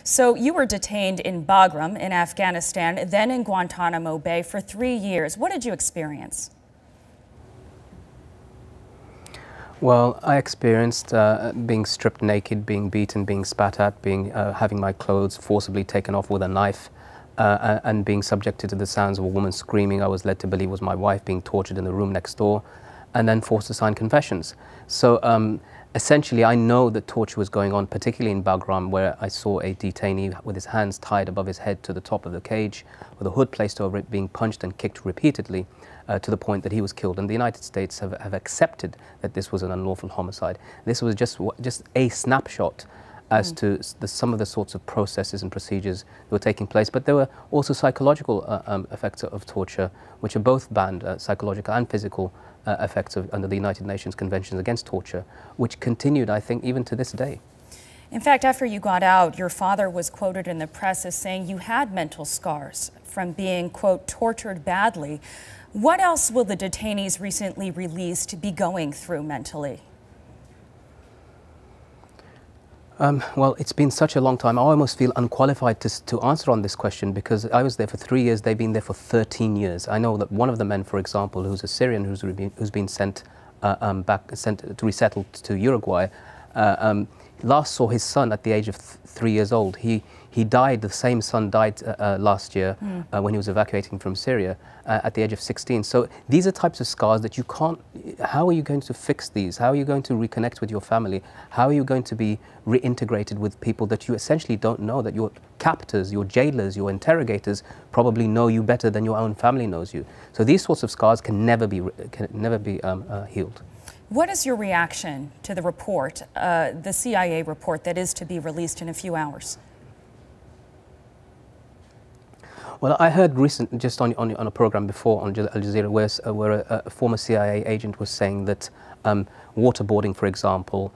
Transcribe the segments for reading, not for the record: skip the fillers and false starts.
So you were detained in Bagram in Afghanistan, then in Guantanamo Bay for 3 years. What did you experience? Well, I experienced being stripped naked, being beaten, being spat at, having my clothes forcibly taken off with a knife, and being subjected to the sounds of a woman screaming I was led to believe was my wife, being tortured in the room next door, and then forced to sign confessions. So essentially, I know that torture was going on, particularly in Bagram, where I saw a detainee with his hands tied above his head to the top of the cage, with a hood placed over it, being punched and kicked repeatedly, to the point that he was killed. And the United States have accepted that this was an unlawful homicide. This was just a snapshot as to some of the sorts of processes and procedures that were taking place. But there were also psychological effects of torture, which are both banned, psychological and physical effects under the United Nations Conventions Against Torture, which continued, I think, even to this day. In fact, after you got out, your father was quoted in the press as saying you had mental scars from being, quote, tortured badly. What else will the detainees recently released be going through mentally? Well, it's been such a long time. I almost feel unqualified to answer on this question, because I was there for 3 years, they've been there for 13 years. I know that one of the men, for example, who's a Syrian who's been sent to resettled to Uruguay, last saw his son at the age of 3 years old. He died, the same son died last year when he was evacuating from Syria at the age of 16. So these are types of scars that you can't, how are you going to fix these? How are you going to reconnect with your family? How are you going to be reintegrated with people that you essentially don't know, that your captors, your jailers, your interrogators probably know you better than your own family knows you? So these sorts of scars can never be healed. What is your reaction to the report, the CIA report that is to be released in a few hours? Well, I heard just on a program before on Al Jazeera where a former CIA agent was saying that waterboarding, for example,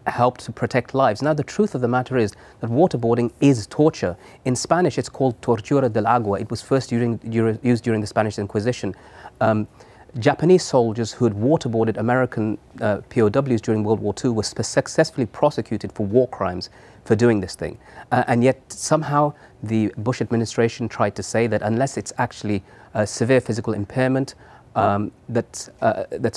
helped to protect lives. Now, the truth of the matter is that waterboarding is torture. In Spanish, it's called tortura del agua. It was first used during the Spanish Inquisition. Japanese soldiers who had waterboarded American POWs during World War II were successfully prosecuted for war crimes for doing this thing. And yet somehow the Bush administration tried to say that unless it's actually severe physical impairment, that's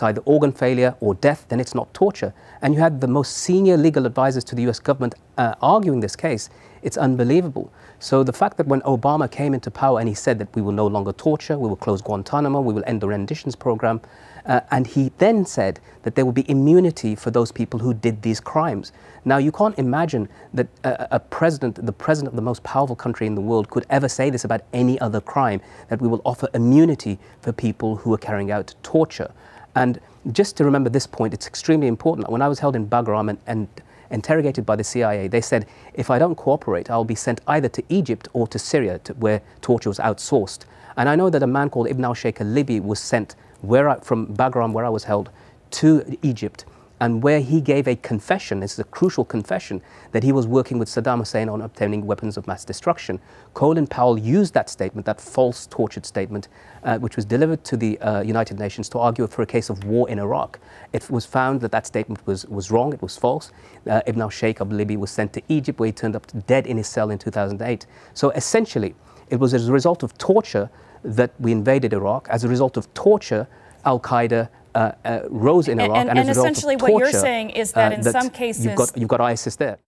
either organ failure or death, then it's not torture. And you had the most senior legal advisors to the US government arguing this case. It's unbelievable. So the fact that when Obama came into power and he said that we will no longer torture, we will close Guantanamo, we will end the renditions program, and he then said that there will be immunity for those people who did these crimes. Now, you can't imagine that the president of the most powerful country in the world could ever say this about any other crime, that we will offer immunity for people who are carrying out torture. And just to remember this point, it's extremely important. When I was held in Bagram and interrogated by the CIA, they said, if I don't cooperate, I'll be sent either to Egypt or to Syria, where torture was outsourced. And I know that a man called Ibn al-Sheikh al-Libi was sent from Bagram, where I was held, to Egypt, and where he gave a confession, this is a crucial confession, that he was working with Saddam Hussein on obtaining weapons of mass destruction. Colin Powell used that statement, that false tortured statement, which was delivered to the United Nations to argue for a case of war in Iraq. It was found that that statement was wrong, it was false. Ibn al-Sheikh al-Libi was sent to Egypt, where he turned up dead in his cell in 2008. So essentially, it was as a result of torture that we invaded Iraq. As a result of torture, Al-Qaeda rose in Iraq, and as a result of torture, what you're saying is that in some cases you've got ISIS there.